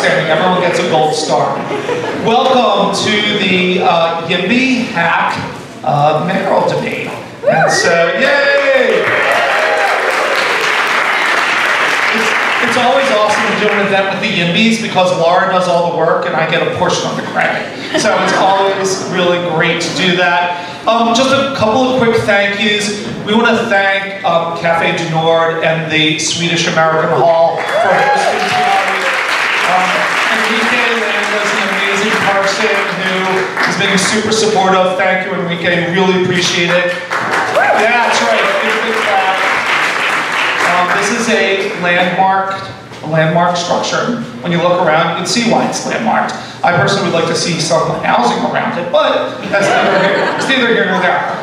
outstanding. Everyone gets a gold star. Welcome to the YIMBY Hack Mayoral Debate. And so, yay! It's always awesome to do an event with the YIMBYs because Laura does all the work and I get a portion of the credit. So it's always really great to do that. Just a couple of quick thank yous. We want to thank Cafe du Nord and the Swedish American Hall for hosting tonight. Enrique Leno is an amazing person who has been super supportive. Thank you, Enrique. Really appreciate it. Yeah, that's right. Big clap. This is a landmark structure. When you look around, you can see why it's landmarked. I personally would like to see some housing around it, but that's neither here nor there.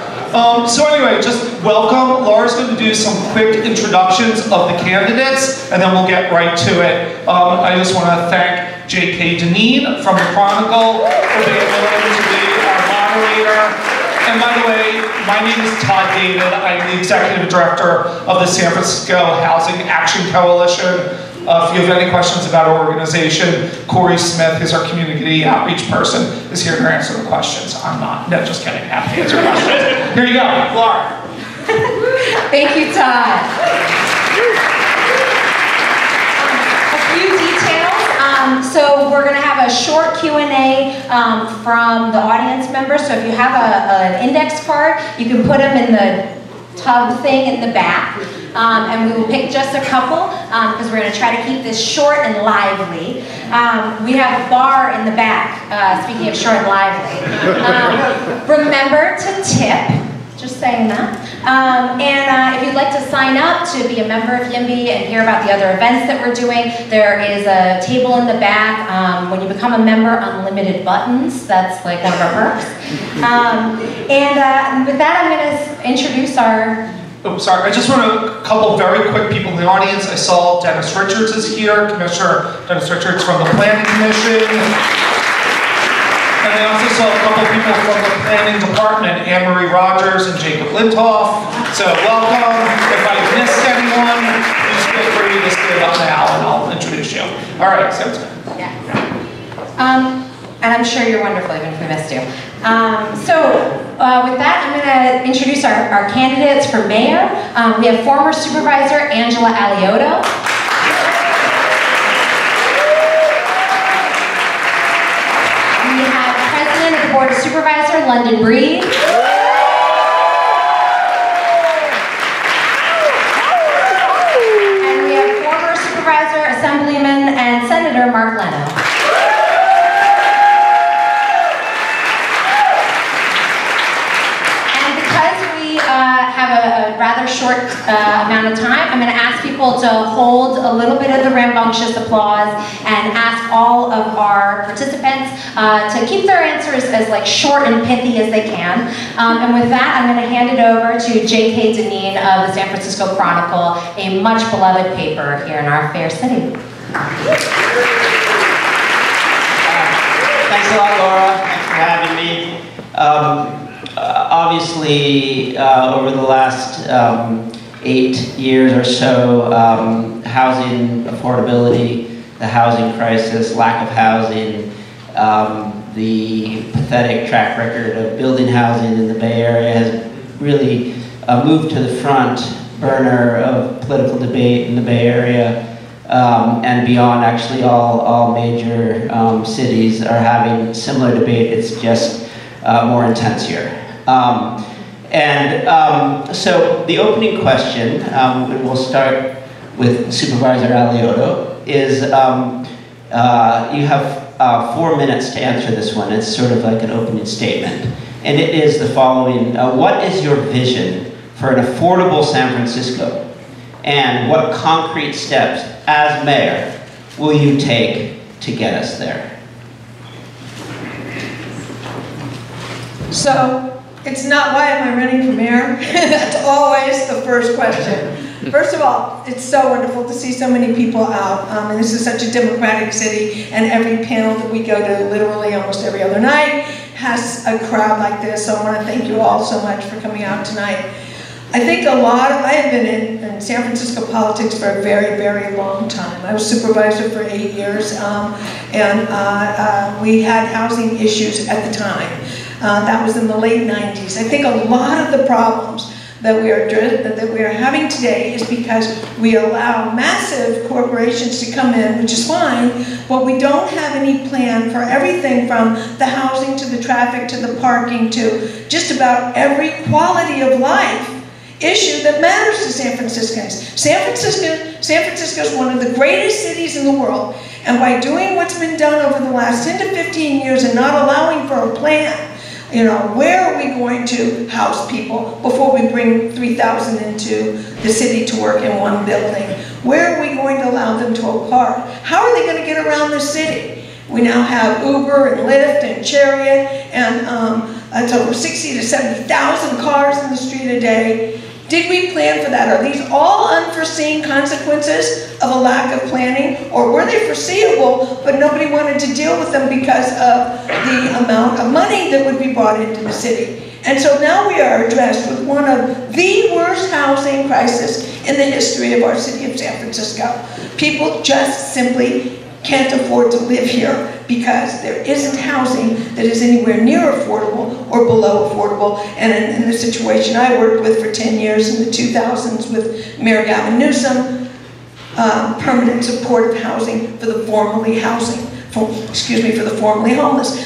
So anyway, just welcome. Laura's going to do some quick introductions of the candidates, and then we'll get right to it. I just want to thank J.K. Dineen from the Chronicle for being willing to be our moderator. And by the way, my name is Todd David. I'm the Executive Director of the San Francisco Housing Action Coalition. If you have any questions about our organization, Corey Smith, who's our community outreach person, is here to answer the questions. I'm not. No, just kidding. Happy to answer questions. Here you go, Laura. Thank you, Todd. A few details. So we're going to have a short Q&A from the audience members. So if you have an index card, you can put them in the tub thing in the back. And we will pick just a couple because we're going to try to keep this short and lively. We have a bar in the back, speaking of short and lively. Remember to tip, just saying that. And if you'd like to sign up to be a member of YIMBY and hear about the other events that we're doing, there is a table in the back. When you become a member, unlimited buttons. That's like one of our perks. And with that, I'm going to introduce our... Oh, sorry, I just want a couple very quick people in the audience. I saw Dennis Richards is here, Commissioner Dennis Richards from the Planning Commission. And I also saw a couple people from the Planning Department, Anne-Marie Rogers and Jacob Lintoff. So welcome. If I missed anyone, please feel free to stand up now and I'll introduce you. All right, sounds good. Yeah. And I'm sure you're wonderful, even if we missed you. With that, I'm going to introduce our candidates for mayor. We have former Supervisor Angella Alioto. We have President of the Board of Supervisors, London Breed. And we have former Supervisor, Assemblyman, and Senator Mark Leno. Have a rather short amount of time. I'm going to ask people to hold a little bit of the rambunctious applause and ask all of our participants to keep their answers as short and pithy as they can. And with that, I'm going to hand it over to J.K. Dineen of the San Francisco Chronicle, a much beloved paper here in our fair city. Thanks a lot, Laura. Thanks for having me. Obviously, over the last 8 years or so, housing affordability, the housing crisis, lack of housing, the pathetic track record of building housing in the Bay Area has really moved to the front burner of political debate in the Bay Area and beyond. Actually, all major cities are having similar debate. It's just more intense here. So the opening question, and we'll start with Supervisor Alioto, is you have 4 minutes to answer this one. It's sort of like an opening statement. And it is the following: what is your vision for an affordable San Francisco? And what concrete steps, as mayor, will you take to get us there? So, it's not why am I running for mayor? That's always the first question. First of all, it's so wonderful to see so many people out. And this is such a democratic city, and every panel that we go to, literally almost every other night, has a crowd like this. So I want to thank you all so much for coming out tonight. I think I have been in San Francisco politics for a very, very long time. I was supervisor for 8 years, and we had housing issues at the time. That was in the late 90s. I think a lot of the problems that we are having today is because we allow massive corporations to come in, which is fine, but we don't have any plan for everything from the housing to the traffic to the parking to just about every quality of life issue that matters to San Franciscans. San Francisco is one of the greatest cities in the world, and by doing what's been done over the last 10 to 15 years and not allowing for a plan, you know, where are we going to house people before we bring 3,000 into the city to work in one building? Where are we going to allow them to park? How are they going to get around the city? We now have Uber and Lyft and Chariot, and it's over 60 to 70,000 cars in the street a day. Did we plan for that? Are these all unforeseen consequences of a lack of planning? Or were they foreseeable, but nobody wanted to deal with them because of the amount of money that would be brought into the city? And so now we are addressed with one of the worst housing crises in the history of our city of San Francisco. People just simply can't afford to live here because there isn't housing that is anywhere near affordable or below affordable. And in the situation I worked with for 10 years in the 2000s with Mayor Gavin Newsom, permanent supportive housing for the formerly homeless.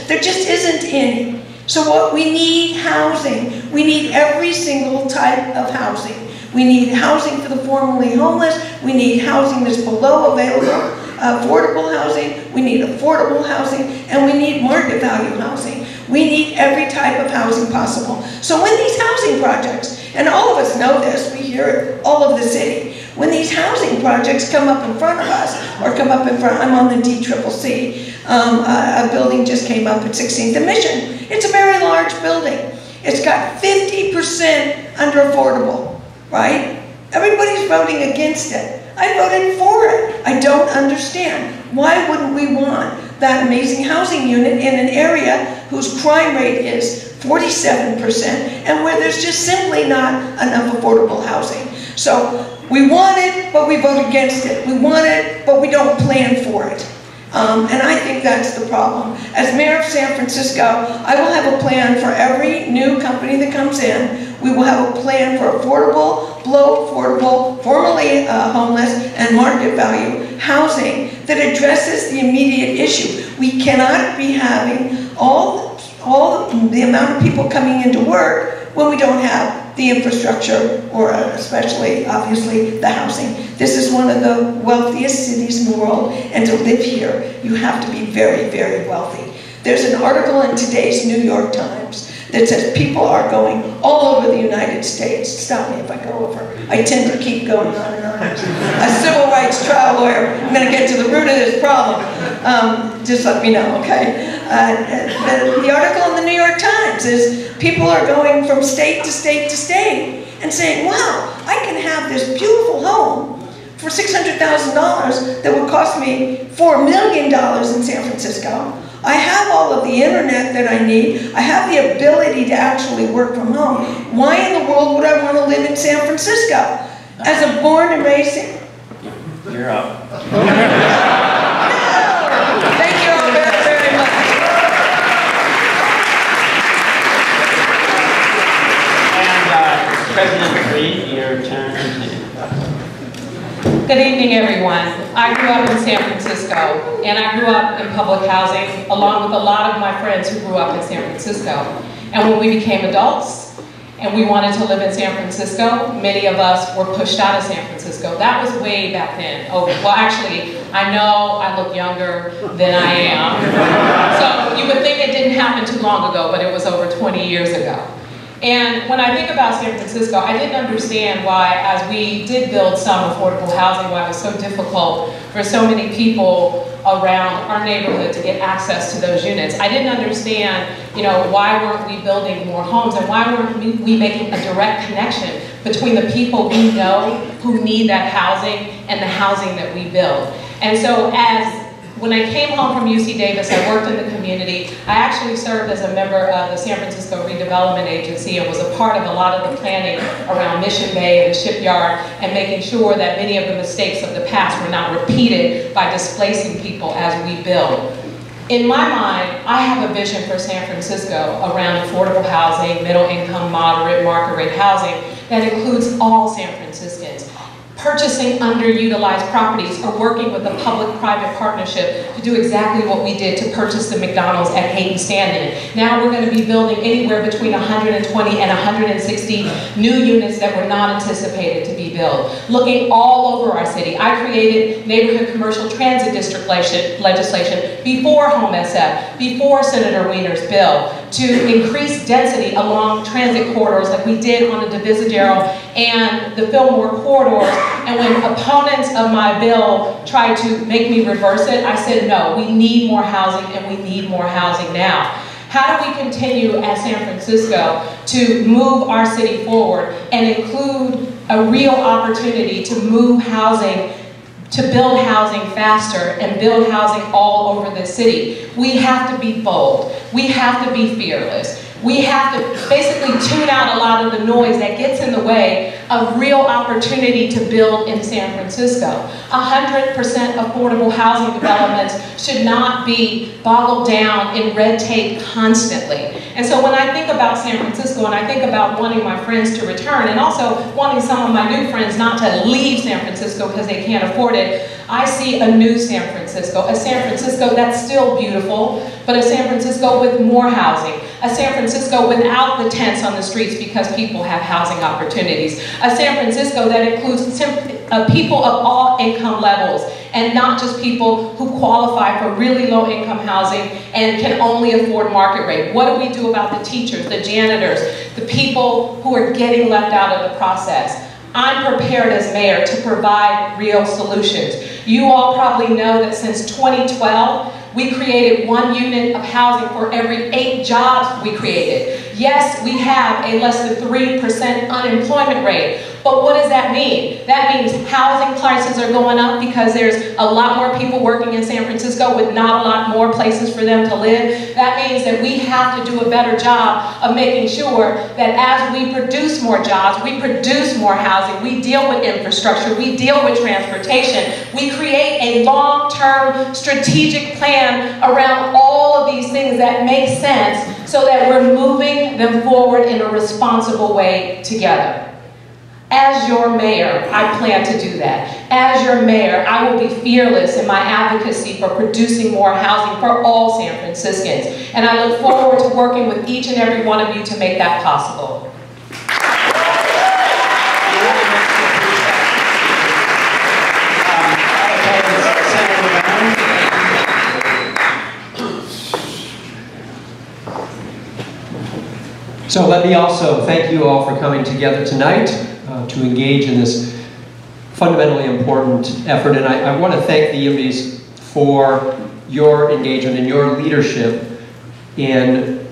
There just isn't any. So what we need housing. We need every single type of housing. We need housing for the formerly homeless. We need housing that's below available. Affordable housing, we need affordable housing, and we need market value housing. We need every type of housing possible. So when these housing projects, and all of us know this, we hear it all over the city, when these housing projects come up in front of us, or come up in front, I'm on the DCCC, a building just came up at 16th and Mission. It's a very large building. It's got 50% under affordable, right? Everybody's voting against it. I voted for it. I don't understand. Why wouldn't we want that amazing housing unit in an area whose crime rate is 47% and where there's just simply not enough affordable housing? So we want it, but we vote against it. We want it, but we don't plan for it. And I think that's the problem. As mayor of San Francisco, I will have a plan for every new company that comes in. We will have a plan for affordable, below affordable, formerly homeless, and market value housing that addresses the immediate issue. We cannot be having all the amount of people coming into work when we don't have the infrastructure, or especially, obviously, the housing. This is one of the wealthiest cities in the world, and to live here, you have to be very, very wealthy. There's an article in today's New York Times that says people are going all over the United States. Stop me if I go over. I tend to keep going on and on. A civil rights trial lawyer, I'm going to get to the root of this problem. Just let me know, okay? The article in the New York Times is people are going from state to state to state and saying, wow, I can have this beautiful home for $600,000 that would cost me $4 million in San Francisco. I have all of the internet that I need. I have the ability to actually work from home. Why in the world would I want to live in San Francisco? As a born and raised... You're up. No! Thank you all very, very much. And President Reed, your turn. Good evening, everyone. I grew up in San Francisco, and I grew up in public housing, along with a lot of my friends who grew up in San Francisco. And when we became adults, and we wanted to live in San Francisco, many of us were pushed out of San Francisco. That was way back then. Oh, well, actually, I know I look younger than I am. So you would think it didn't happen too long ago, but it was over 20 years ago. And when I think about San Francisco, I didn't understand why, as we did build some affordable housing, why it was so difficult for so many people around our neighborhood to get access to those units. I didn't understand, why weren't we building more homes, and why weren't we making a direct connection between the people we know who need that housing and the housing that we build. And so as When I came home from UC Davis, I worked in the community. I actually served as a member of the San Francisco Redevelopment Agency and was a part of a lot of the planning around Mission Bay and the shipyard and making sure that many of the mistakes of the past were not repeated by displacing people as we build. In my mind, I have a vision for San Francisco around affordable housing, middle income, moderate, market rate housing that includes all San Franciscans. Purchasing underutilized properties or working with a public-private partnership to do exactly what we did to purchase the McDonald's at Hayden Stanton. Now we're going to be building anywhere between 120 and 160 new units that were not anticipated to be built. Looking all over our city, I created neighborhood commercial transit district legislation before Home SF, before Senator Wiener's bill, to increase density along transit corridors like we did on the Divisadero and the Fillmore corridors. And when opponents of my bill tried to make me reverse it, I said, no, we need more housing and we need more housing now. How do we continue as San Francisco to move our city forward and include a real opportunity to move housing, to build housing faster and build housing all over the city? We have to be bold. We have to be fearless. We have to basically tune out a lot of the noise that gets in the way of real opportunity to build in San Francisco. 100% affordable housing developments should not be boggled down in red tape constantly. And so when I think about San Francisco and I think about wanting my friends to return and also wanting some of my new friends not to leave San Francisco because they can't afford it, I see a new San Francisco, a San Francisco that's still beautiful, but a San Francisco with more housing, a San Francisco without the tents on the streets because people have housing opportunities, a San Francisco that includes people of all income levels and not just people who qualify for really low income housing and can only afford market rate. What do we do about the teachers, the janitors, the people who are getting left out of the process? I'm prepared as mayor to provide real solutions. You all probably know that since 2012, we created 1 unit of housing for every 8 jobs we created. Yes, we have a less than 3% unemployment rate, but what does that mean? That means housing prices are going up because there's a lot more people working in San Francisco with not a lot more places for them to live. That means that we have to do a better job of making sure that as we produce more jobs, we produce more housing, we deal with infrastructure, we deal with transportation, we create a long-term strategic plan around all of these things that make sense so that we're moving them forward in a responsible way together. As your mayor, I plan to do that. As your mayor, I will be fearless in my advocacy for producing more housing for all San Franciscans. And I look forward to working with each and every one of you to make that possible. So let me also thank you all for coming together tonight to engage in this fundamentally important effort. And I want to thank the YIMBYs for your engagement and your leadership in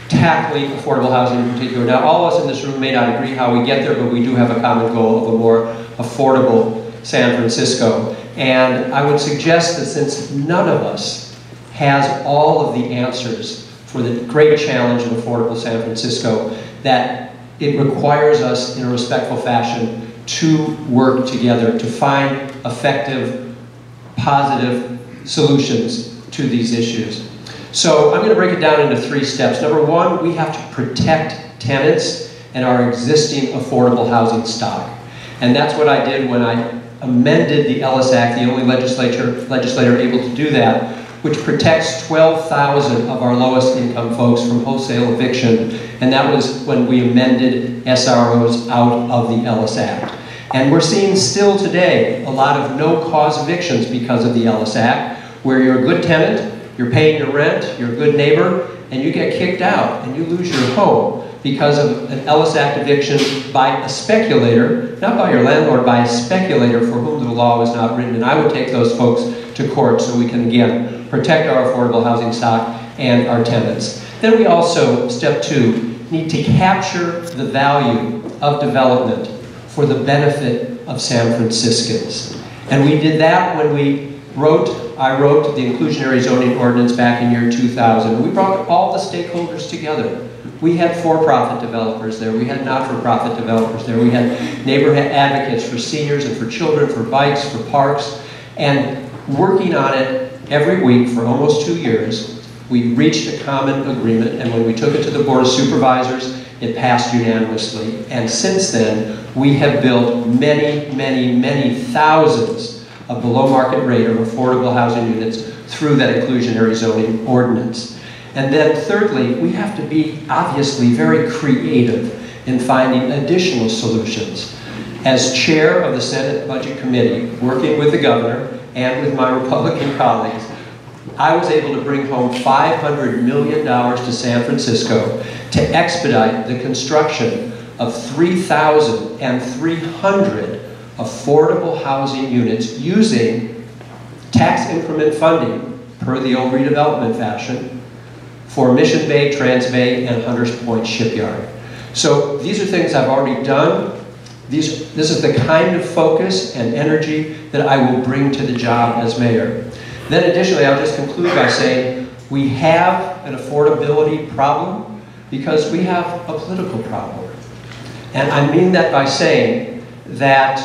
tackling affordable housing in particular. Now, all of us in this room may not agree how we get there, but we do have a common goal of a more affordable San Francisco. And I would suggest that since none of us has all of the answers for the great challenge of affordable San Francisco, that it requires us in a respectful fashion to work together to find effective, positive solutions to these issues. So I'm going to break it down into 3 steps. Number 1, we have to protect tenants and our existing affordable housing stock. And that's what I did when I amended the Ellis Act, the only legislator able to do that, which protects 12,000 of our lowest income folks from wholesale eviction. And that was when we amended SROs out of the Ellis Act. And we're seeing still today a lot of no-cause evictions because of the Ellis Act, where you're a good tenant, you're paying your rent, you're a good neighbor, and you get kicked out and you lose your home because of an Ellis Act eviction by a speculator, not by your landlord, by a speculator for whom the law was not written. And I would take those folks to court so we can, again, protect our affordable housing stock and our tenants. Then we also, step 2, need to capture the value of development for the benefit of San Franciscans. And we did that when we I wrote the inclusionary zoning ordinance back in year 2000. We brought all the stakeholders together. We had for-profit developers there, we had not-for-profit developers there, we had neighborhood advocates for seniors and for children, for bikes, for parks, and working on it every week for almost 2 years, we reached a common agreement, and when we took it to the Board of Supervisors, it passed unanimously. And since then, we have built many, many, many thousands of below-market rate or affordable housing units through that inclusionary zoning ordinance. And then thirdly, we have to be obviously very creative in finding additional solutions. As chair of the Senate Budget Committee, working with the governor and with my Republican colleagues, I was able to bring home $500 million to San Francisco to expedite the construction of 3,300 affordable housing units using tax increment funding per the old redevelopment fashion for Mission Bay, Trans Bay, and Hunters Point Shipyard. So these are things I've already done. This is the kind of focus and energy that I will bring to the job as mayor. Then additionally, I'll just conclude by saying we have an affordability problem because we have a political problem. And I mean that by saying that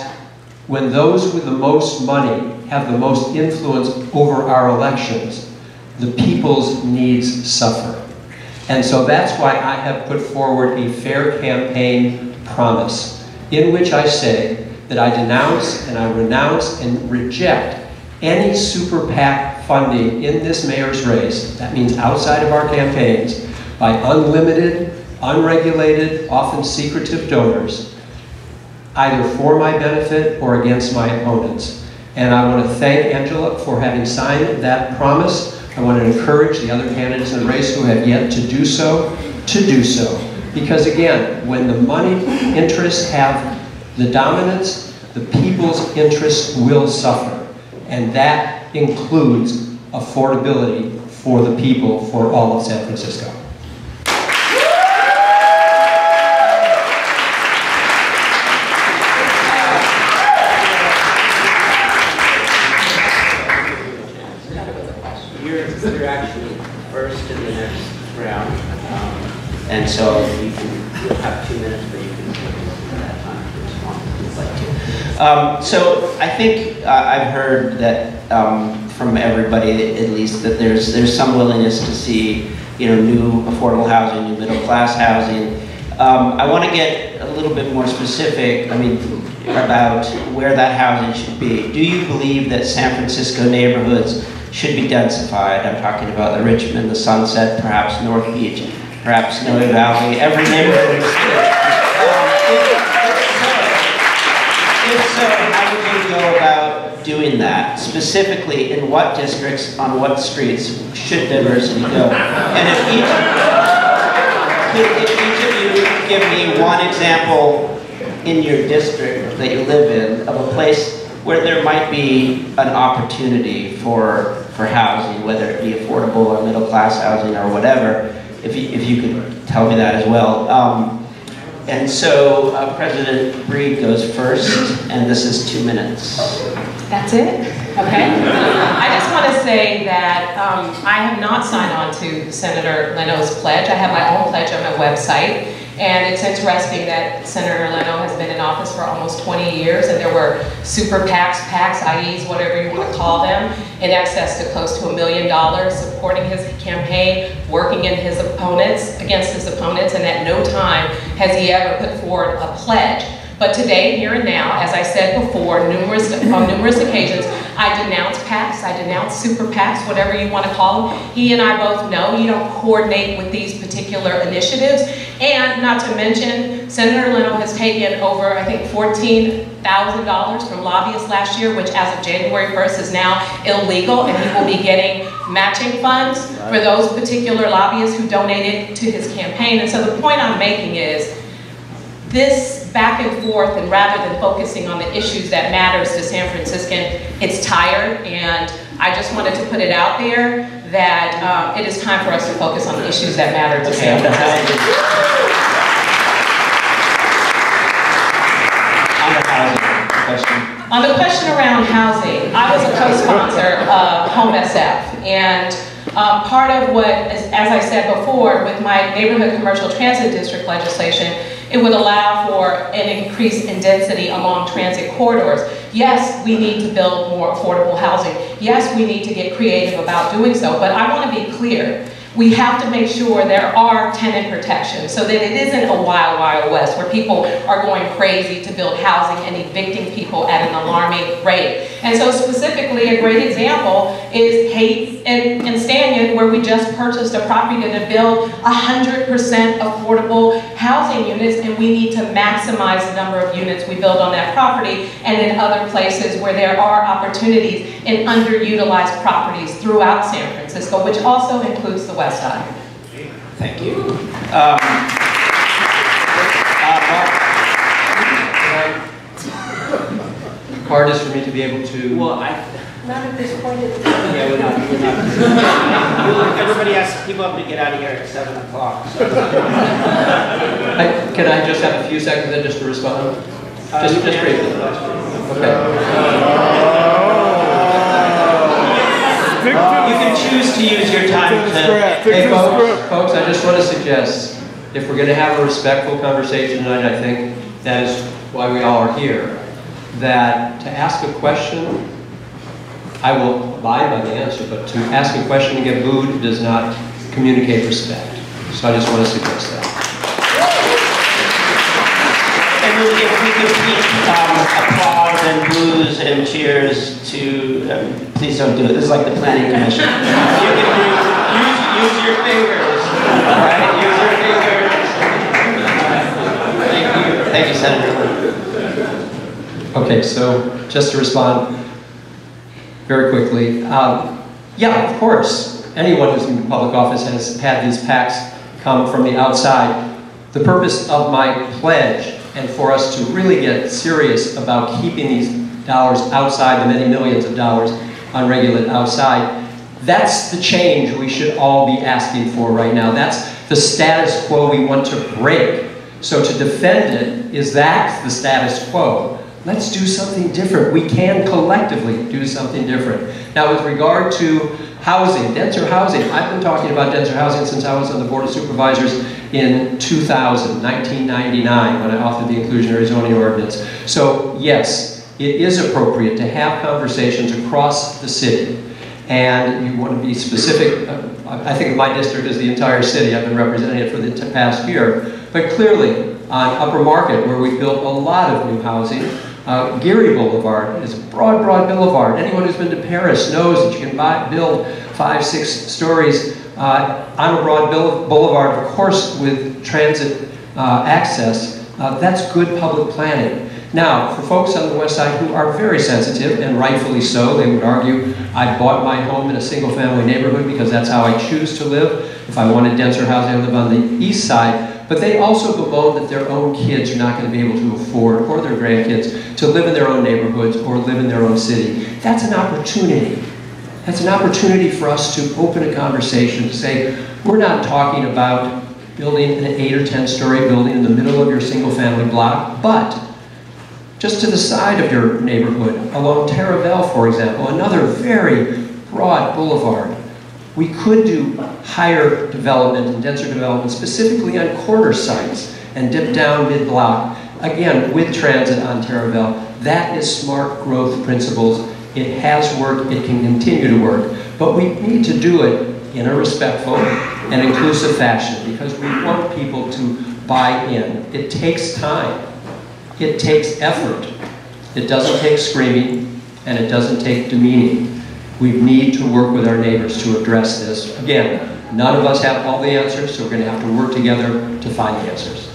when those with the most money have the most influence over our elections, the people's needs suffer. And so that's why I have put forward a fair campaign promise in which I say that I denounce and I renounce and reject any super PAC funding in this mayor's race, that means outside of our campaigns, by unlimited, unregulated, often secretive donors, either for my benefit or against my opponents. And I want to thank Angela for having signed that promise. I want to encourage the other candidates in the race who have yet to do so, Because again, when the money interests have the dominance, the people's interests will suffer. And that includes affordability for the people, for all of San Francisco. You're actually first in the next round, and so you'll have 2 minutes, but you can take that time if you want, if you'd like to. So I think I've heard that from everybody, at least, that there's some willingness to see, new affordable housing, new middle class housing. I want to get a little bit more specific. About where that housing should be. Do you believe that San Francisco neighborhoods should be densified? I'm talking about the Richmond, the Sunset, perhaps North Beach, perhaps Snowy Valley, every neighborhood in the city. If so, how would you go about doing that? Specifically, in what districts, on what streets should diversity go? And if each of you could give me one example in your district that you live in of a place where there might be an opportunity for housing, whether it be affordable or middle class housing or whatever, if you could tell me that as well. And so President Breed goes first, and this is 2 minutes. That's it? Okay. I just want to say that I have not signed on to Senator Leno's pledge. I have my own pledge on my website. And it's interesting that Senator Leno has been in office for almost 20 years, and there were super PACs, IEs, whatever you want to call them, in excess to close to $1 million supporting his campaign, working in his opponents, against his opponents, and at no time has he ever put forward a pledge. But today, here and now, as I said before, on numerous occasions, I denounce PACs, I denounce super PACs, whatever you want to call them. He and I both know you don't coordinate with these particular initiatives. And not to mention, Senator Leno has taken over, I think, $14,000 from lobbyists last year, which as of January 1st is now illegal, and he will be getting matching funds for those particular lobbyists who donated to his campaign. And so the point I'm making is, this back and forth, and rather than focusing on the issues that matters to San Franciscan, it's tired, and I just wanted to put it out there that it is time for us to focus on the issues that matter to San Francisco. On the housing question. On the question around housing, I was a co-sponsor of Home SF, and part of what, as I said before, with my neighborhood commercial transit district legislation, it would allow for an increase in density along transit corridors. Yes, we need to build more affordable housing. Yes, we need to get creative about doing so, but I want to be clear. We have to make sure there are tenant protections so that it isn't a wild, wild west where people are going crazy to build housing and evicting people at an alarming rate. And so specifically, a great example is Hayes and Stanton, where we just purchased a property to build 100% affordable housing units, and we need to maximize the number of units we build on that property, and in other places where there are opportunities in underutilized properties throughout San Francisco, which also includes the West Side. Thank you. Hardest for me to be able to. Well, Not at this point. yeah, we're not. Everybody has, people have to get out of here at 7 o'clock. So. Can I just have a few seconds then just to respond? Just briefly. Okay. You can choose to use your time to... Hey folks, I just want to suggest, if we're going to have a respectful conversation tonight, I think that is why we all are here, that to ask a question, I will abide by the answer, but to ask a question and get booed does not communicate respect. So I just want to suggest that. And if we could keep applause and boos and cheers to, please don't do it. This is like the planning commission. You can use your fingers, right? Use your fingers. Thank you, Senator. Okay, so just to respond very quickly. Yeah, of course, anyone who's in public office has had these PACs come from the outside. The purpose of my pledge, and for us to really get serious about keeping these dollars outside, the many millions of dollars unregulated outside, that's the change we should all be asking for right now. That's the status quo we want to break. So to defend it, is that the status quo? Let's do something different. We can collectively do something different. Now with regard to housing, denser housing, I've been talking about denser housing since I was on the Board of Supervisors in 1999, when I authored the inclusionary zoning ordinance. So yes, it is appropriate to have conversations across the city. And you want to be specific, I think of my district as the entire city. I've been representing it for the past year. But clearly, on Upper Market, where we built a lot of new housing, Geary Boulevard is a broad boulevard. Anyone who's been to Paris knows that you can build 5, 6 stories on a broad boulevard, of course, with transit access. That's good public planning. Now, for folks on the West Side who are very sensitive, and rightfully so, they would argue, I bought my home in a single-family neighborhood because that's how I choose to live. If I wanted denser housing, I live on the east side. But they also bemoan that their own kids are not going to be able to afford, or their grandkids, to live in their own neighborhoods or live in their own city. That's an opportunity. That's an opportunity for us to open a conversation, to say, we're not talking about building an 8 or 10-story building in the middle of your single-family block, but just to the side of your neighborhood, along Taravel, for example, another very broad boulevard. We could do higher development and denser development, specifically on corner sites, and dip down mid-block, again, with transit on Taravel. That is smart growth principles. It has worked, it can continue to work, but we need to do it in a respectful and inclusive fashion because we want people to buy in. It takes time. It takes effort. It doesn't take screaming, and it doesn't take demeaning. We need to work with our neighbors to address this. Again, none of us have all the answers, so we're going to have to work together to find the answers.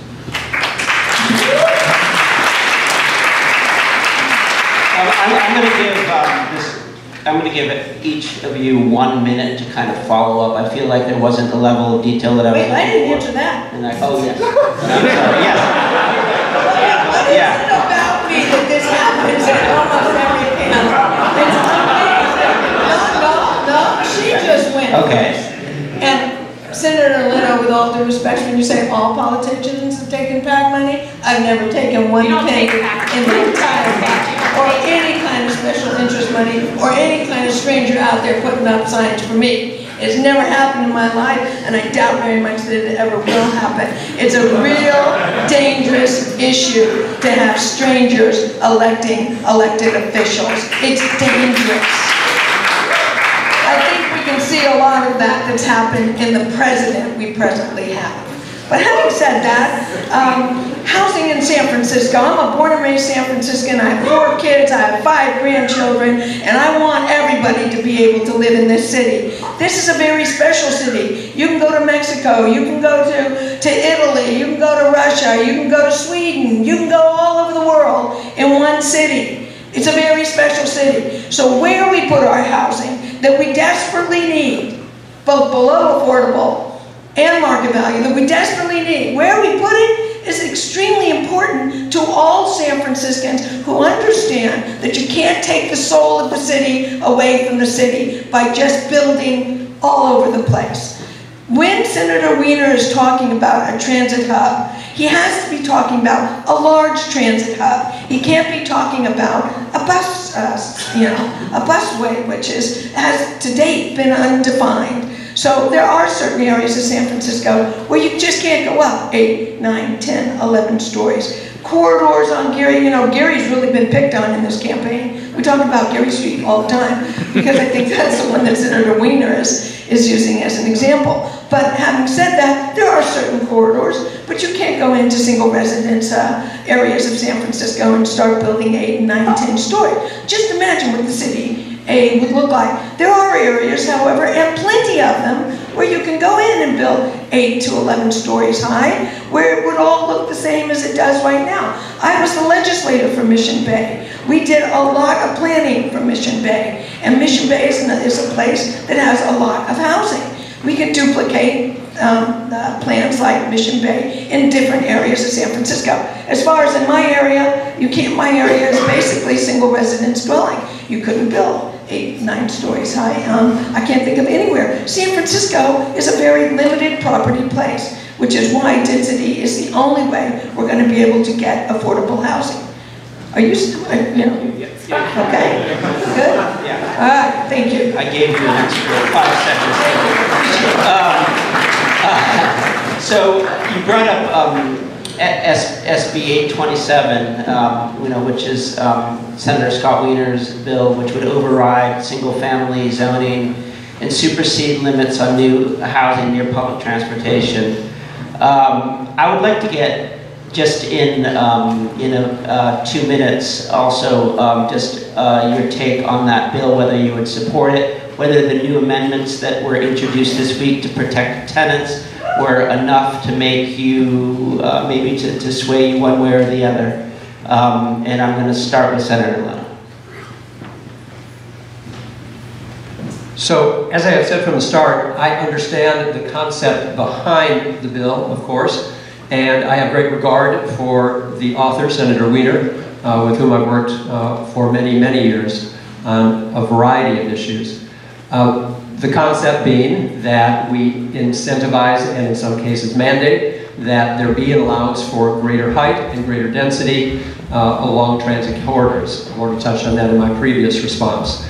I'm going to give each of you 1 minute to kind of follow up. I feel like there wasn't the level of detail that I was looking for. Wait, I didn't answer that. And oh, yes. I'm sorry, yes. What is it about me that this happens at almost every panel? It's no, she just went. Okay. And Senator Leno, with all due respect, when you say all politicians have taken PAC money, I've never taken one penny in my entire life or any anybody or any kind of stranger out there putting up signs for me. It's never happened in my life, and I doubt very much that it ever will happen. It's a real dangerous issue to have strangers electing elected officials. It's dangerous. I think we can see a lot of that that's happened in the president we presently have. But having said that, housing in San Francisco, I'm a born and raised San Franciscan, I have 4 kids, I have 5 grandchildren, and I want everybody to be able to live in this city. This is a very special city. You can go to Mexico, you can go to Italy, you can go to Russia, you can go to Sweden, you can go all over the world in one city. It's a very special city. So where we put our housing that we desperately need, both below affordable and market value, that we desperately need, where we put it is extremely important to all San Franciscans who understand that you can't take the soul of the city away from the city by just building all over the place. When Senator Wiener is talking about a transit hub, he has to be talking about a large transit hub. He can't be talking about a bus, a busway, which has to date been undefined. So there are certain areas of San Francisco where you just can't go up 8, 9, 10, 11 stories. Corridors on Geary, Geary's really been picked on in this campaign. We talk about Geary Street all the time because I think that's the one that Senator Wiener is using as an example. But having said that, there are certain corridors, but you can't go into single residence areas of San Francisco and start building 8, 9, 10 stories. Just imagine what the city A would look like. There are areas, however, and plenty of them, where you can go in and build 8 to 11 stories high, where it would all look the same as it does right now. I was the legislator for Mission Bay. We did a lot of planning for Mission Bay, and Mission Bay is a place that has a lot of housing. We can duplicate plans like Mission Bay in different areas of San Francisco. As far as in my area, my area is basically single residence dwelling. You couldn't build 8, 9 stories high. I can't think of anywhere. San Francisco is a very limited property place, which is why density is the only way we're going to be able to get affordable housing. Are you still, okay? Good? Yeah. All right, thank you. I gave you an extra 5 seconds. So you brought up SB 827, which is Senator Scott Wiener's bill, which would override single-family zoning and supersede limits on new housing near public transportation. I would like to get just in 2 minutes also your take on that bill, whether you would support it, whether the new amendments that were introduced this week to protect tenants were enough to make you, maybe to sway you one way or the other. And I'm going to start with Senator Leno. So, as I have said from the start, I understand the concept behind the bill, of course, and I have great regard for the author, Senator Wiener, with whom I've worked for many, many years on a variety of issues. The concept being that we incentivize and in some cases mandate that there be an allowance for greater height and greater density along transit corridors. I've already touched on that in my previous response.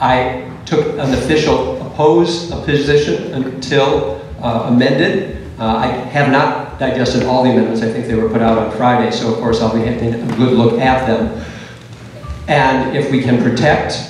I took an official position until amended. I have not digested all the amendments. I think they were put out on Friday, so of course I'll be having a good look at them. And if we can protect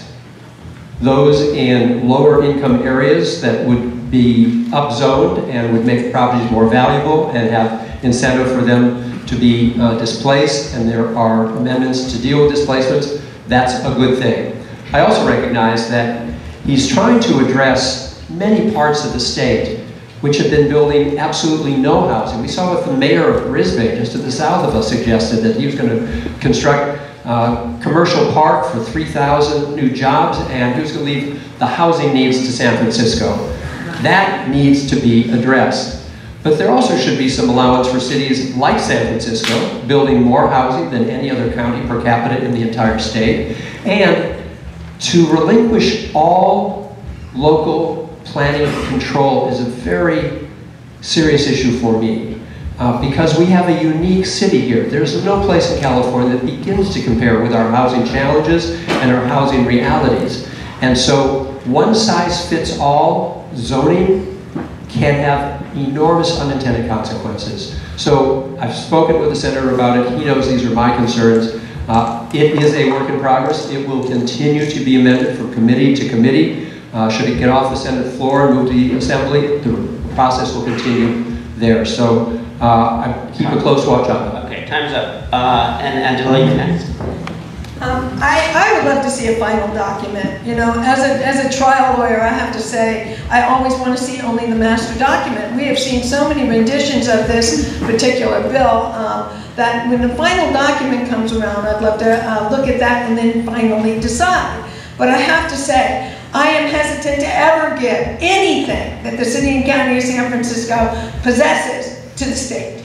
those in lower income areas that would be upzoned and would make the properties more valuable and have incentive for them to be displaced, and there are amendments to deal with displacements, that's a good thing. I also recognize that he's trying to address many parts of the state which have been building absolutely no housing. We saw what the mayor of Brisbane, just to the south of us, suggested, that he was going to construct commercial park for 3,000 new jobs, and he was going to leave the housing needs to San Francisco. That needs to be addressed. But there also should be some allowance for cities like San Francisco, building more housing than any other county per capita in the entire state, and to relinquish all local planning control is a very serious issue for me. because we have a unique city here. There's no place in California that begins to compare with our housing challenges and our housing realities. And so one size fits all zoning can have enormous unintended consequences. So I've spoken with the senator about it. He knows these are my concerns. It is a work in progress. It will continue to be amended from committee to committee. Should it get off the Senate floor and move to the Assembly, the process will continue there. So I keep a close watch on that. Okay, time's up. And Angela, you next. I would love to see a final document. You know, as a trial lawyer, I have to say, I always want to see only the master document. We have seen so many renditions of this particular bill that when the final document comes around, I'd love to look at that and then finally decide. But I have to say, I am hesitant to ever give anything that the city and county of San Francisco possesses to the state.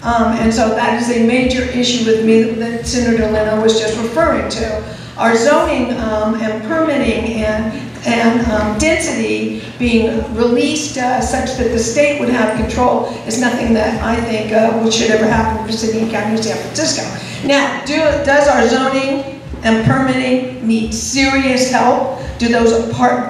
And so that is a major issue with me that Senator Leno was just referring to. Our zoning and permitting and density being released such that the state would have control is nothing that I think should ever happen for the city and county of San Francisco. Now, does our zoning and permitting need serious help? Do those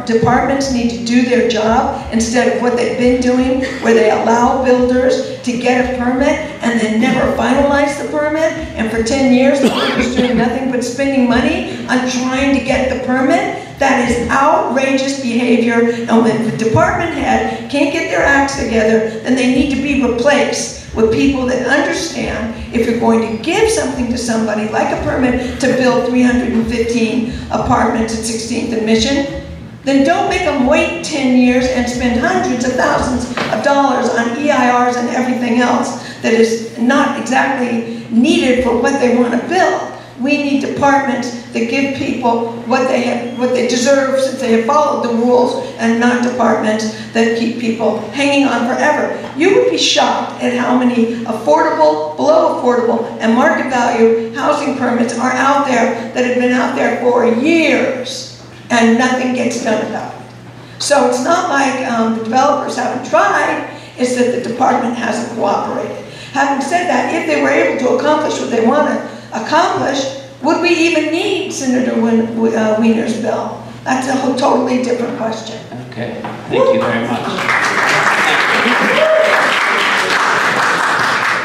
departments need to do their job instead of what they've been doing, where they allow builders to get a permit and then never finalize the permit, and for 10 years the builder's doing nothing but spending money on trying to get the permit? That is outrageous behavior, and when the department head can't get their acts together, then they need to be replaced with people that understand if you're going to give something to somebody, like a permit to build 315 apartments at 16th and Mission, then don't make them wait 10 years and spend hundreds of thousands of dollars on EIRs and everything else that is not exactly needed for what they want to build. We need departments that give people what they deserve since they have followed the rules, and not departments that keep people hanging on forever. You would be shocked at how many affordable, below affordable, and market value housing permits are out there that have been out there for years, and nothing gets done about it. So it's not like the developers haven't tried, it's that the department hasn't cooperated. Having said that, if they were able to accomplish what they want to accomplish, would we even need Senator Wiener's bill? That's a totally different question. Okay, thank you very much.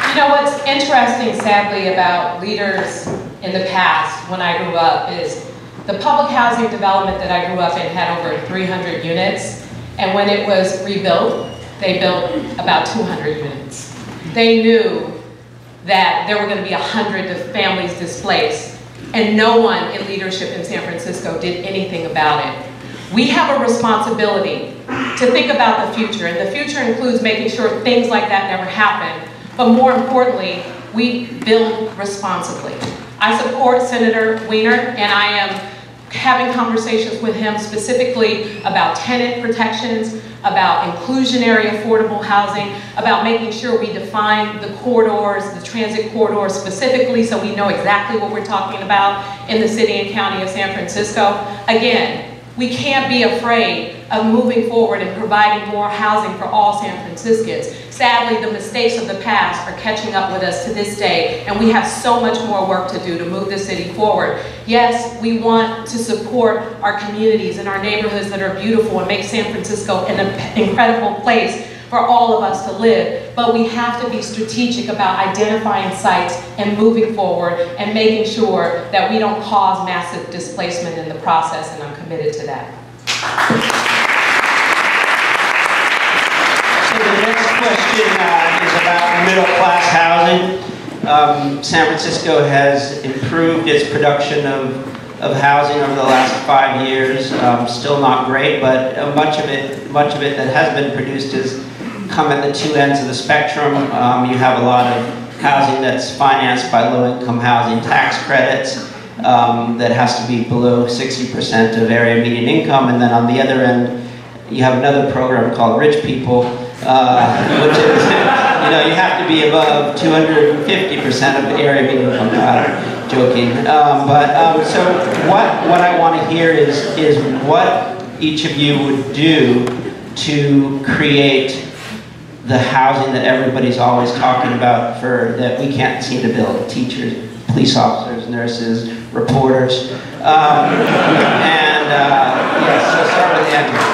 You know what's interesting, sadly, about leaders in the past when I grew up is the public housing development that I grew up in had over 300 units, and when it was rebuilt, they built about 200 units. They knew that there were going to be 100 families displaced, and no one in leadership in San Francisco did anything about it. We have a responsibility to think about the future, and the future includes making sure things like that never happen, but more importantly, we build responsibly. I support Senator Wiener, and I am having conversations with him specifically about tenant protections, about inclusionary affordable housing, about making sure we define the corridors, the transit corridors specifically, so we know exactly what we're talking about in the city and county of San Francisco. Again, we can't be afraid of moving forward and providing more housing for all San Franciscans. Sadly, the mistakes of the past are catching up with us to this day, and we have so much more work to do to move the city forward. Yes, we want to support our communities and our neighborhoods that are beautiful and make San Francisco an incredible place for all of us to live, but we have to be strategic about identifying sites and moving forward and making sure that we don't cause massive displacement in the process, and I'm committed to that. So the next question is about middle-class housing. San Francisco has improved its production of housing over the last 5 years. Still not great, but much of it that has been produced is come at the two ends of the spectrum. You have a lot of housing that's financed by low-income housing tax credits that has to be below 60% of area median income, and then on the other end, you have another program called Rich People, which is, you have to be above 250% of area median income. Joking, so what I want to hear is what each of you would do to create the housing that everybody's always talking about that we can't seem to build: teachers, police officers, nurses, reporters. Yes, so start with Angela.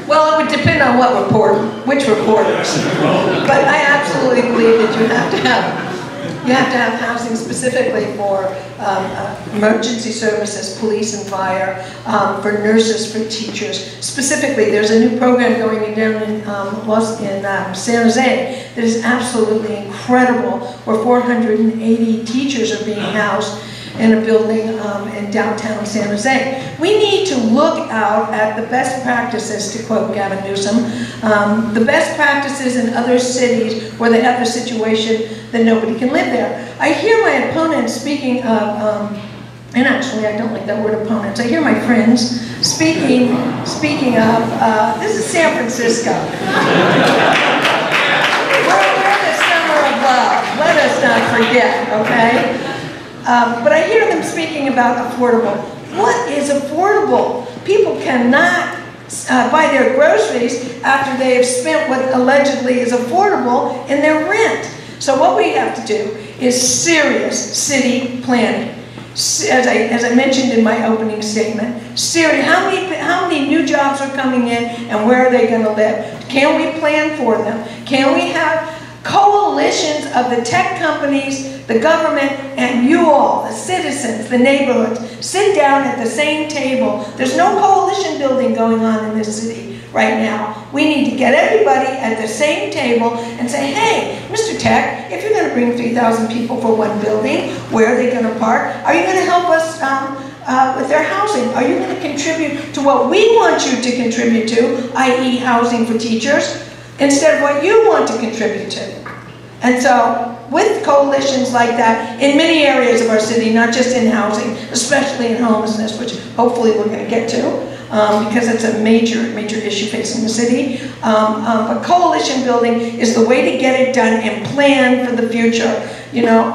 Well, it would depend on which reporters. But I absolutely believe that you have to have housing specifically for emergency services, police and fire, for nurses, for teachers. Specifically, there's a new program going down in San Jose that is absolutely incredible, where 480 teachers are being housed in a building in downtown San Jose. We need to look out at the best practices, to quote Gavin Newsom, the best practices in other cities where they have a situation that nobody can live there. I hear my opponents speaking of, and actually I don't like that word opponents, I hear my friends speaking of, this is San Francisco. We're the summer of love, let us not forget, okay? But I hear them speaking about affordable. What is affordable? People cannot buy their groceries after they have spent what allegedly is affordable in their rent. So what we have to do is serious city planning. As I mentioned in my opening statement, serious. How many new jobs are coming in, and where are they going to live? Can we plan for them? Can we have coalitions of the tech companies, the government, and you all, the citizens, the neighborhoods, sit down at the same table? There's no coalition building going on in this city right now. We need to get everybody at the same table and say, hey, Mr. Tech, if you're going to bring 3,000 people for one building, where are they going to park? Are you going to help us with their housing? Are you going to contribute to what we want you to contribute to, i.e. housing for teachers, instead of what you want to contribute to? And so, with coalitions like that in many areas of our city, not just in housing, especially in homelessness, which hopefully we're going to get to, because it's a major issue facing the city. But coalition building is the way to get it done and plan for the future. You know,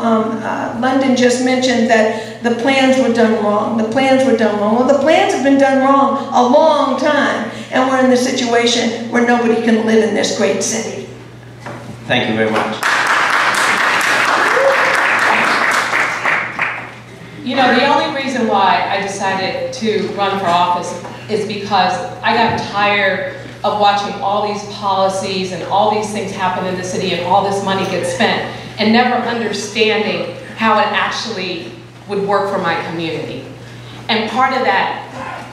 London just mentioned that the plans were done wrong. The plans were done wrong. Well, the plans have been done wrong a long time, and we're in the situation where nobody can live in this great city. Thank you very much. You know, the only reason why I decided to run for office is because I got tired of watching all these policies and all these things happen in the city and all this money gets spent and never understanding how it actually would work for my community. And part of that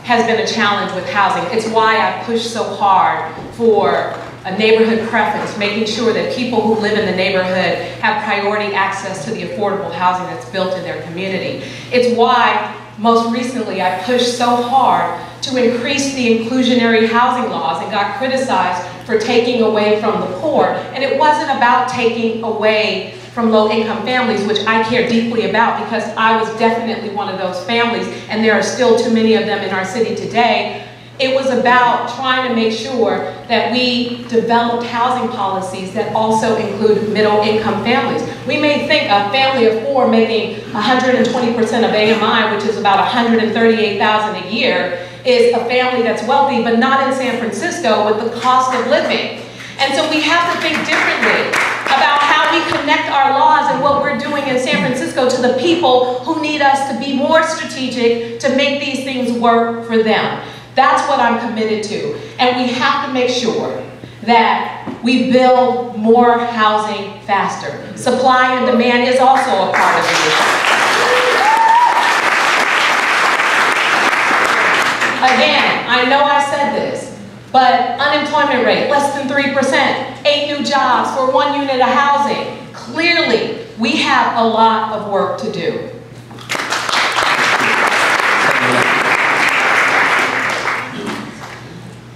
has been a challenge with housing. It's why I push so hard for a neighborhood preference, making sure that people who live in the neighborhood have priority access to the affordable housing that's built in their community. It's why, most recently, I pushed so hard to increase the inclusionary housing laws and got criticized for taking away from the poor. And it wasn't about taking away from low-income families, which I care deeply about because I was definitely one of those families, and there are still too many of them in our city today. It was about trying to make sure that we developed housing policies that also include middle-income families. We may think a family of four making 120% of AMI, which is about $138,000 a year, is a family that's wealthy, but not in San Francisco with the cost of living. And so we have to think differently about how we connect our laws and what we're doing in San Francisco to the people who need us to be more strategic to make these things work for them. That's what I'm committed to. And we have to make sure that we build more housing faster. Supply and demand is also a part of the issue. Again, I know I said this, but unemployment rate, less than 3%, 8 new jobs for 1 unit of housing. Clearly, we have a lot of work to do.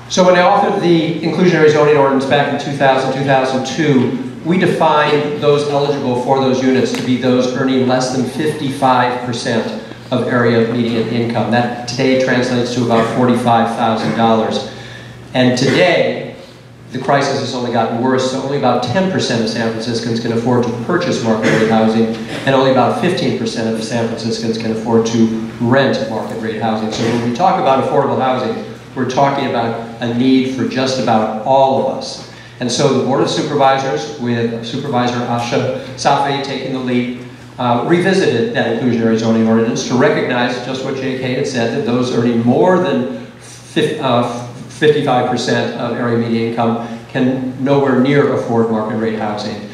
So when I authored the inclusionary zoning ordinance back in 2000, 2002, we defined those eligible for those units to be those earning less than 55% of area median income. That today translates to about $45,000. And today, the crisis has only gotten worse, so only about 10% of San Franciscans can afford to purchase market rate housing, and only about 15% of the San Franciscans can afford to rent market rate housing. So when we talk about affordable housing, we're talking about a need for just about all of us. And so the Board of Supervisors, with Supervisor Asha Safai taking the lead, revisited that inclusionary zoning ordinance to recognize just what JK had said, that those earning more than 55% of area median income can nowhere near afford market rate housing.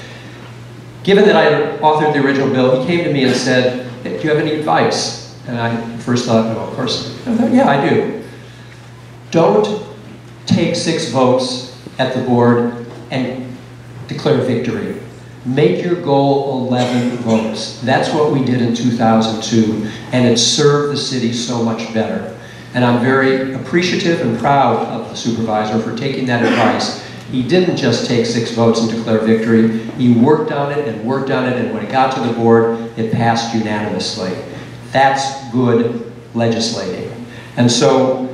Given that I authored the original bill, he came to me and said, "Do you have any advice?" And I first thought, no, of course. I thought, yeah, I do. Don't take 6 votes at the board and declare victory. Make your goal 11 votes. That's what we did in 2002, and it served the city so much better. And I'm very appreciative and proud of the supervisor for taking that advice. He didn't just take 6 votes and declare victory. He worked on it, and when it got to the board, it passed unanimously. That's good legislating. And so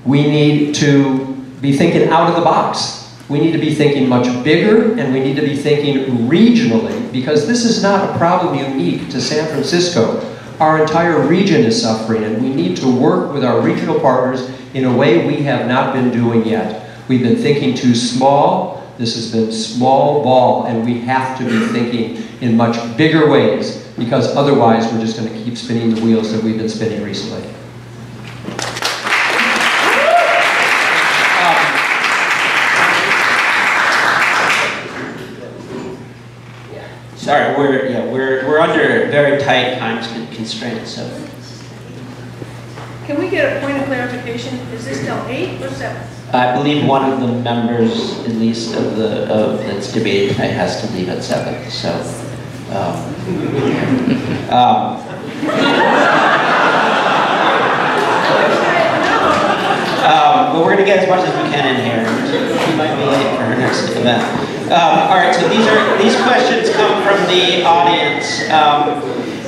we need to be thinking out of the box. We need to be thinking much bigger, and we need to be thinking regionally, because this is not a problem unique to San Francisco. Our entire region is suffering, and we need to work with our regional partners in a way we have not been doing yet. We've been thinking too small. This has been small ball, and we have to be thinking in much bigger ways, because otherwise we're just going to keep spinning the wheels that we've been spinning recently. Sorry, we're under very tight time constraints, so. Can we get a point of clarification? Is this till 8 or 7? I believe one of the members, at least of that's debating tonight, has to leave at 7. So, but we're going to get as much as we can in here. She might be late for her next event. All right, so these questions come from the audience.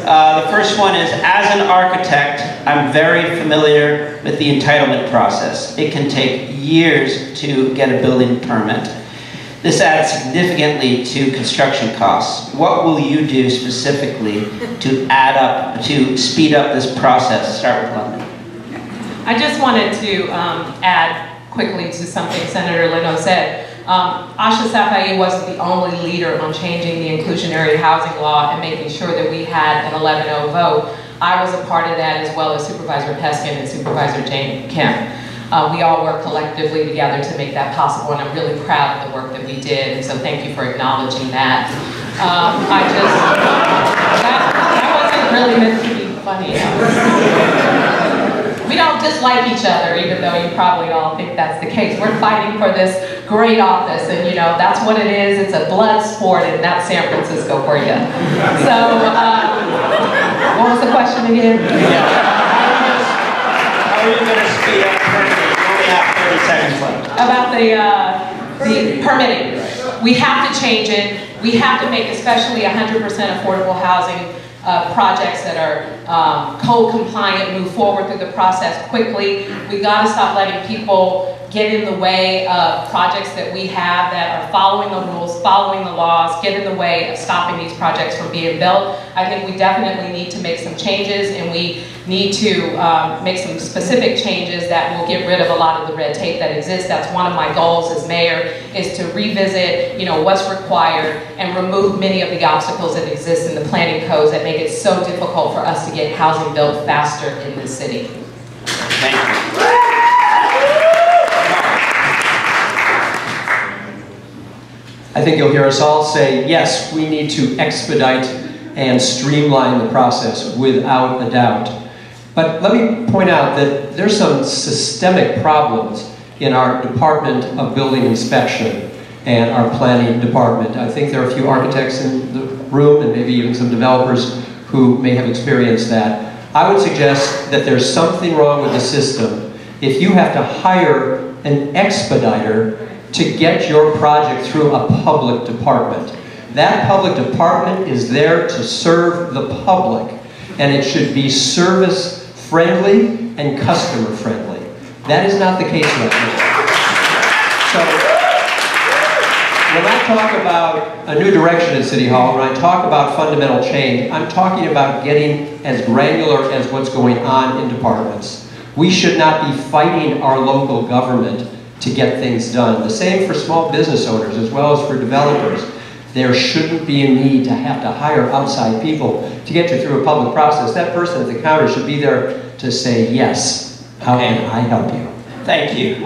The first one is, as an architect, I'm very familiar with the entitlement process. It can take years to get a building permit. This adds significantly to construction costs. What will you do specifically to speed up this process? Start with London. I just wanted to add quickly to something Senator Leno said. Asha Safai wasn't the only leader on changing the inclusionary housing law and making sure that we had an 11-0 vote. I was a part of that, as well as Supervisor Peskin and Supervisor Jane Kemp. We all worked collectively together to make that possible, and I'm really proud of the work that we did, and so thank you for acknowledging that. That wasn't really meant to be funny. We don't dislike each other, even though you probably all think that's the case. We're fighting for this great office, and you know, that's what it is. It's a blood sport, and that's San Francisco for you. So, what was the question again? How are you going to speed up permitting? You only have 30 seconds left. About the permitting. We have to change it. We have to make especially 100% affordable housing projects that are code compliant, move forward through the process quickly. We got to stop letting people get in the way of projects that we have that are following the rules, following the laws, get in the way of stopping these projects from being built. I think we definitely need to make some changes, and we need to make some specific changes that will get rid of a lot of the red tape that exists. That's one of my goals as mayor, is to revisit, you know, what's required and remove many of the obstacles that exist in the planning codes that make it so difficult for us to get housing built faster in this city. Thank you. I think you'll hear us all say, yes, we need to expedite and streamline the process without a doubt. But let me point out that there's some systemic problems in our Department of Building Inspection and our planning department. I think there are a few architects in the room, and maybe even some developers who may have experienced that. I would suggest that there's something wrong with the system if you have to hire an expediter to get your project through a public department. That public department is there to serve the public, and it should be service-friendly and customer-friendly. That is not the case right now. So, when I talk about a new direction in City Hall, when I talk about fundamental change, I'm talking about getting as granular as what's going on in departments. We should not be fighting our local government to get things done. The same for small business owners as well as for developers. There shouldn't be a need to have to hire outside people to get you through a public process. That person at the counter should be there to say, yes, how can I help you? Thank you.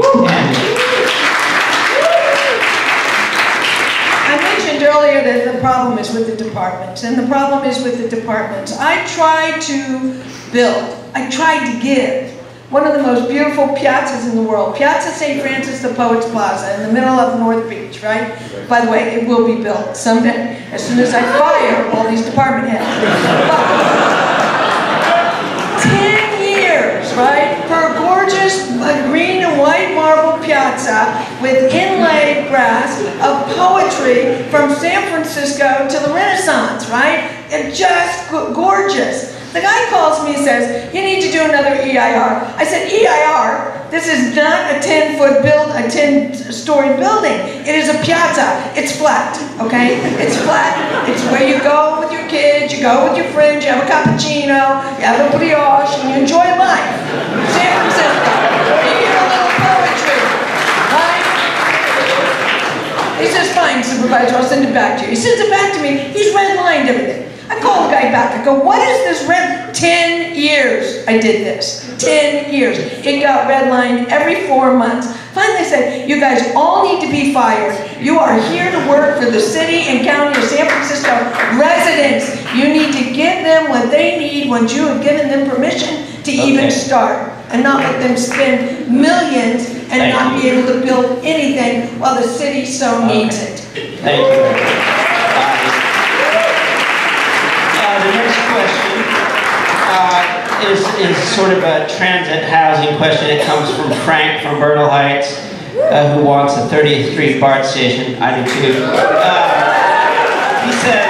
I mentioned earlier that the problem is with the departments, and the problem is with the departments. I try to build, I try to give. One of the most beautiful piazzas in the world, Piazza St. Francis the Poets Plaza in the middle of North Beach, right? By the way, it will be built someday, as soon as I fire all these department heads. But 10 years, right, for a gorgeous green and white marble piazza with inlaid brass of poetry from San Francisco to the Renaissance, right? It's just gorgeous. The guy calls me and says, you need to do another EIR. I said, EIR? This is not a 10-story building. It is a piazza. It's flat, okay? It's flat. It's where you go with your kids, you go with your friends, you have a cappuccino, you have a brioche, and you enjoy life. San Francisco, you hear a little poetry, right? He says, fine, Supervisor, I'll send it back to you. He sends it back to me. He's redlined everything. I call the guy back. I go, what is this red? 10 years I did this. 10 years. It got redlined every 4 months. Finally I said, you guys all need to be fired. You are here to work for the city and county of San Francisco residents. You need to give them what they need once you have given them permission to even start. And not let them spend millions and not be able to build anything while the city so needs it. Thank you. The next question is sort of a transit housing question. It comes from Frank from Bernal Heights, who wants a 30th Street BART station. I do too. He says,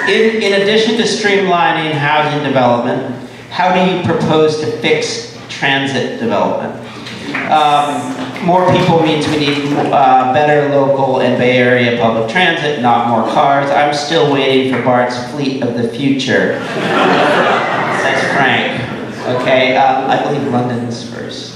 in addition to streamlining housing development, how do you propose to fix transit development? More people means we need better local and Bay Area public transit, not more cars. I'm still waiting for BART's fleet of the future. Says Frank. Okay, I believe London's first.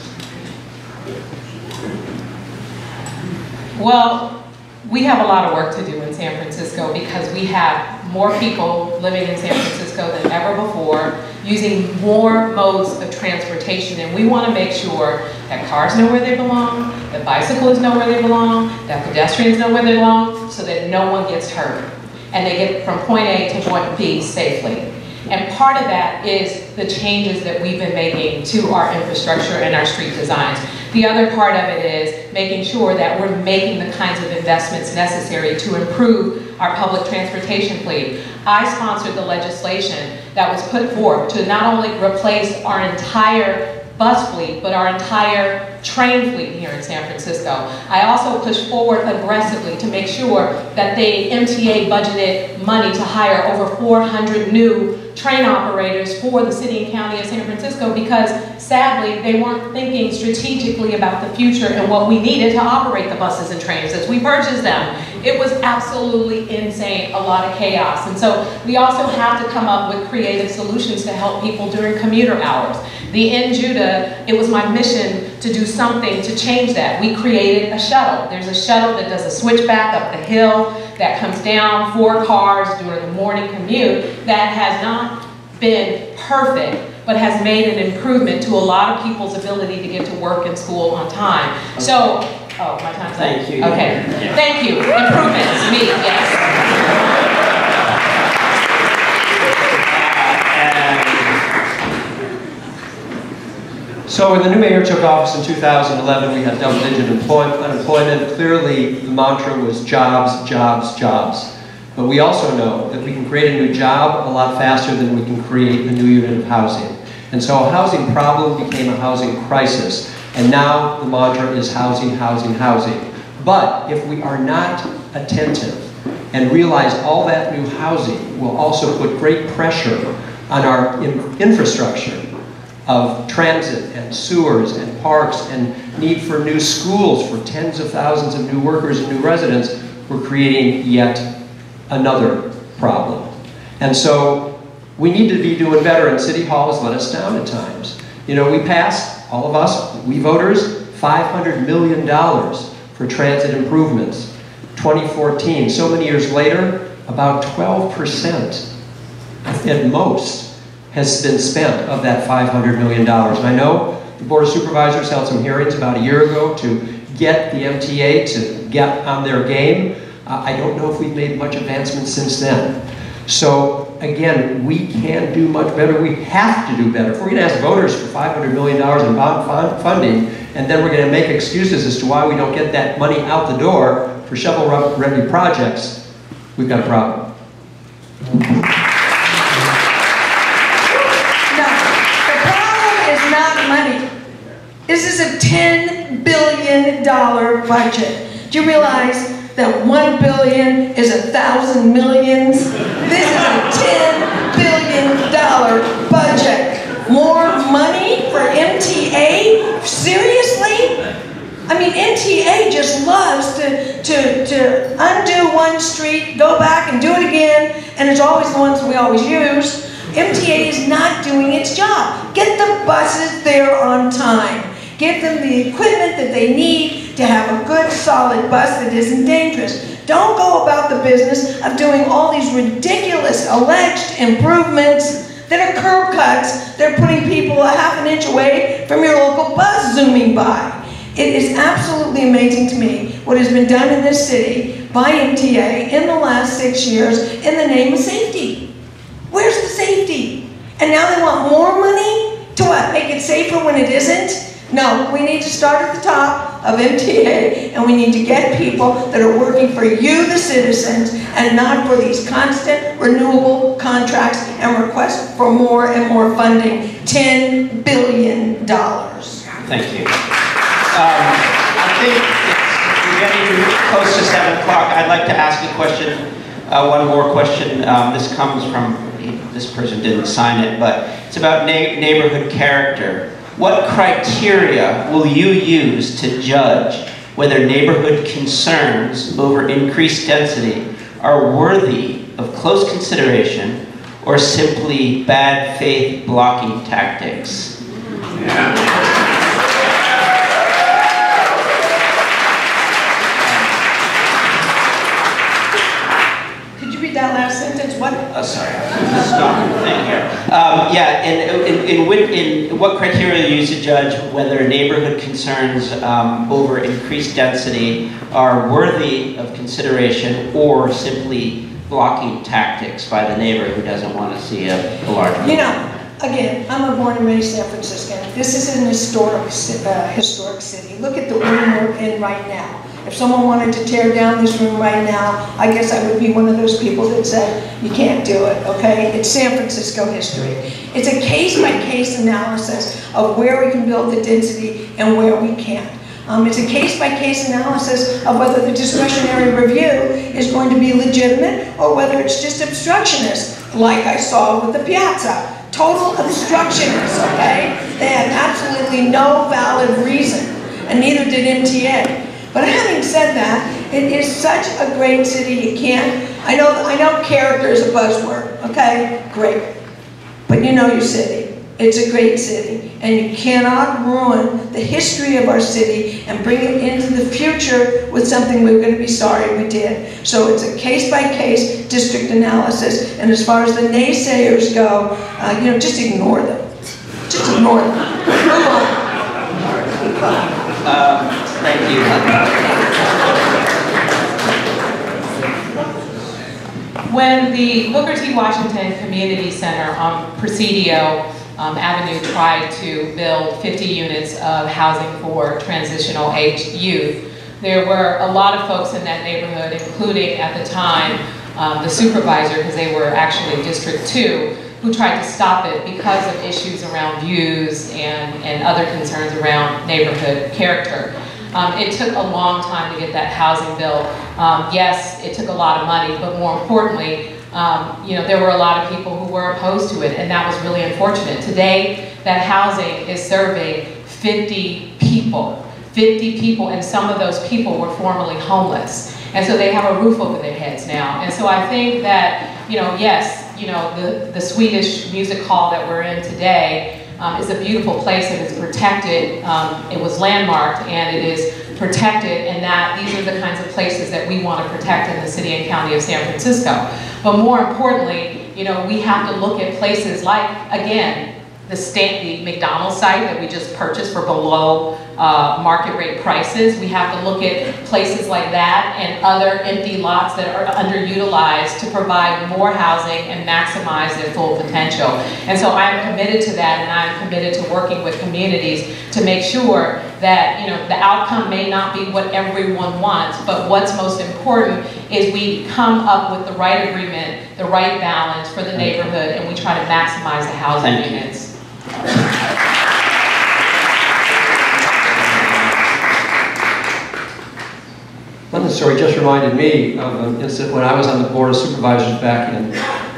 Well, we have a lot of work to do in San Francisco because we have more people living in San Francisco than ever before, using more modes of transportation, and we want to make sure that cars know where they belong, that bicyclists know where they belong, that pedestrians know where they belong, so that no one gets hurt, and they get from point A to point B safely. And part of that is the changes that we've been making to our infrastructure and our street designs. The other part of it is making sure that we're making the kinds of investments necessary to improve our public transportation fleet. I sponsored the legislation that was put forth to not only replace our entire bus fleet, but our entire train fleet here in San Francisco. I also pushed forward aggressively to make sure that the MTA budgeted money to hire over 400 new train operators for the city and county of San Francisco because sadly they weren't thinking strategically about the future and what we needed to operate the buses and trains as we purchased them. It was absolutely insane, a lot of chaos. And so we also have to come up with creative solutions to help people during commuter hours. The In Judah, it was my mission to do something to change that. We created a shuttle. There's a shuttle that does a switchback up the hill that comes down 4 cars during the morning commute that has not been perfect, but has made an improvement to a lot of people's ability to get to work and school on time. So, oh, my time's up. Thank you. Okay, thank you. Improvements, me, yes. So when the new mayor took office in 2011, we had double-digit unemployment. Clearly, the mantra was jobs, jobs, jobs. But we also know that we can create a new job a lot faster than we can create a new unit of housing. And so a housing problem became a housing crisis. And now the mantra is housing, housing, housing. But if we are not attentive and realize all that new housing will also put great pressure on our infrastructure of transit and sewers and parks and need for new schools for tens of thousands of new workers and new residents, we're creating yet another problem. And so we need to be doing better, and City Hall has let us down at times. You know, we passed, all of us, we voters, $500 million for transit improvements. 2014, so many years later, about 12% at most has been spent of that $500 million. And I know the Board of Supervisors held some hearings about a year ago to get the MTA to get on their game. I don't know if we've made much advancement since then. So again, we can do much better. We have to do better. If we're going to ask voters for $500 million in bond funding, and then we're going to make excuses as to why we don't get that money out the door for shovel-ready projects, we've got a problem. No, the problem is not money. This is a $10 billion budget. Do you realize that 1 billion is 1,000 millions? This is a $10 billion budget. More money for MTA? Seriously? I mean, MTA just loves to undo one street, go back and do it again, and it's always the ones we always use. MTA is not doing its job. Get the buses there on time. Give them the equipment that they need to have a good, solid bus that isn't dangerous. Don't go about the business of doing all these ridiculous alleged improvements that are curb cuts. They're putting people a half an inch away from your local bus zooming by. It is absolutely amazing to me what has been done in this city by MTA in the last 6 years in the name of safety. Where's the safety? And now they want more money to what? Make it safer when it isn't? No, we need to start at the top of MTA, and we need to get people that are working for you, the citizens, and not for these constant renewable contracts and requests for more and more funding. $10 billion. Thank you. I think we're getting close to 7 o'clock. I'd like to ask a question, one more question. This comes from, this person didn't sign it, but it's about neighborhood character. What criteria will you use to judge whether neighborhood concerns over increased density are worthy of close consideration or simply bad faith blocking tactics? Could you read that last sentence? What? Sorry, stop the thing here. Yeah, in what criteria you use to judge whether neighborhood concerns over increased density are worthy of consideration or simply blocking tactics by the neighbor who doesn't want to see a large building? You know, again, I'm a born and raised San Franciscan. This is an historic city. Look at the room we're in right now. If someone wanted to tear down this room right now, I guess I would be one of those people that said, you can't do it, okay? It's San Francisco history. It's a case-by-case analysis of where we can build the density and where we can't. It's a case-by-case analysis of whether the discretionary review is going to be legitimate or whether it's just obstructionist, like I saw with the piazza. Total obstructionists, okay? They had absolutely no valid reason, and neither did MTA. But having said that, it is such a great city. You can't. I know character is a buzzword. Okay, great. But you know your city. It's a great city, and you cannot ruin the history of our city and bring it into the future with something we're going to be sorry we did. So it's a case-by-case district analysis. And as far as the naysayers go, you know, just ignore them. Just ignore them. Move on. Thank you. When the Booker T. Washington Community Center on Presidio Avenue tried to build 50 units of housing for transitional age youth, there were a lot of folks in that neighborhood, including at the time the supervisor, because they were actually District 2, who tried to stop it because of issues around views and other concerns around neighborhood character. It took a long time to get that housing built. Yes, it took a lot of money, but more importantly, you know, there were a lot of people who were opposed to it, and that was really unfortunate. Today, that housing is serving 50 people. 50 people, and some of those people were formerly homeless. And so they have a roof over their heads now. And so I think that, you know, yes, you know, the Swedish music hall that we're in today is a beautiful place and it's protected. It was landmarked and it is protected, and that these are the kinds of places that we want to protect in the city and county of San Francisco. But more importantly, you know, we have to look at places like, again, the McDonald's site that we just purchased for below market rate prices. We have to look at places like that and other empty lots that are underutilized to provide more housing and maximize their full potential. And so I'm committed to that, and I'm committed to working with communities to make sure that, you know, the outcome may not be what everyone wants, but what's most important is we come up with the right agreement, the right balance for the neighborhood, and we try to maximize the housing units. One story just reminded me of an incident when I was on the Board of Supervisors back in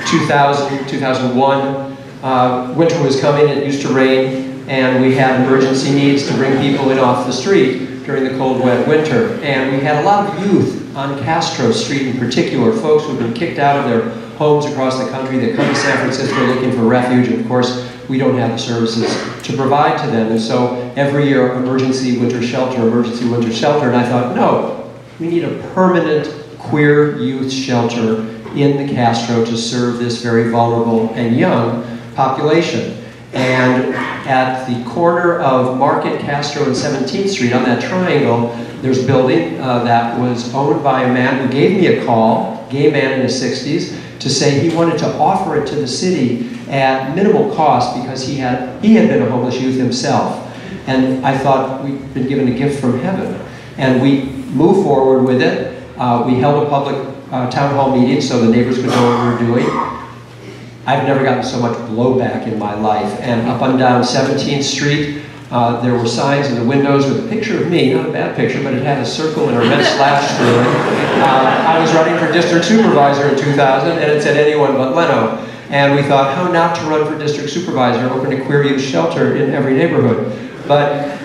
2000, 2001. Winter was coming, it used to rain, and we had emergency needs to bring people in off the street during the cold, wet winter. And we had a lot of youth on Castro Street in particular, folks who had been kicked out of their homes across the country that come to San Francisco looking for refuge, and of course, we don't have the services to provide to them. And so every year, emergency winter shelter, and I thought, no, we need a permanent queer youth shelter in the Castro to serve this very vulnerable and young population. And at the corner of Market, Castro, and 17th Street, on that triangle, there's a building that was owned by a man who gave me a call, gay man in his 60s, to say he wanted to offer it to the city at minimal cost because he had been a homeless youth himself. And I thought, we've been given a gift from heaven. And we moved forward with it. We held a public town hall meeting so the neighbors could know what we were doing. I've never gotten so much blowback in my life. And up and down 17th Street, there were signs in the windows with a picture of me, not a bad picture, but it had a circle and a red slash through it. I was running for district supervisor in 2000, and it said anyone but Leno. And we thought, how not to run for district supervisor, open a queer youth shelter in every neighborhood. But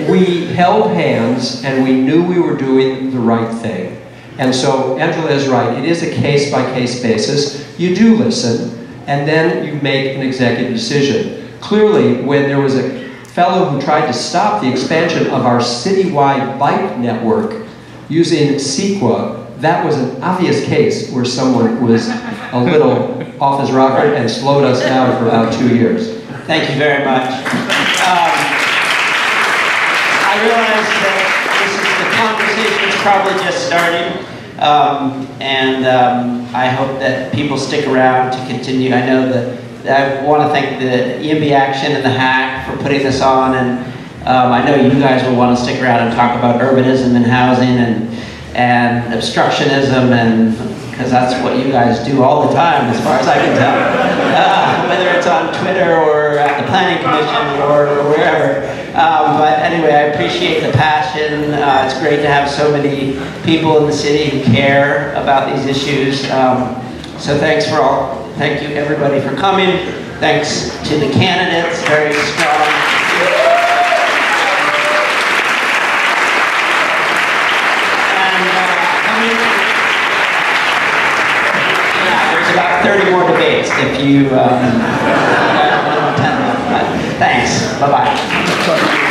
we held hands, and we knew we were doing the right thing. And so Angela is right, it is a case-by-case basis. You do listen, and then you make an executive decision. Clearly, when there was a fellow who tried to stop the expansion of our citywide bike network using CEQA, that was an obvious case where someone was a little off his rocker and slowed us down for about 2 years. Thank you very much. I realize that the conversation is probably just starting, and I hope that people stick around to continue. I know that I want to thank the YIMBY Action and the Hack for putting this on, and I know you guys will want to stick around and talk about urbanism and housing and obstructionism, and because that's what you guys do all the time, as far as I can tell, whether it's on Twitter or at the Planning Commission or wherever. But anyway, I appreciate the passion. It's great to have so many people in the city who care about these issues. So thank you everybody for coming. Thanks to the candidates, very strong. There's about 30 more debates if you want to attend them. Thanks. Bye-bye.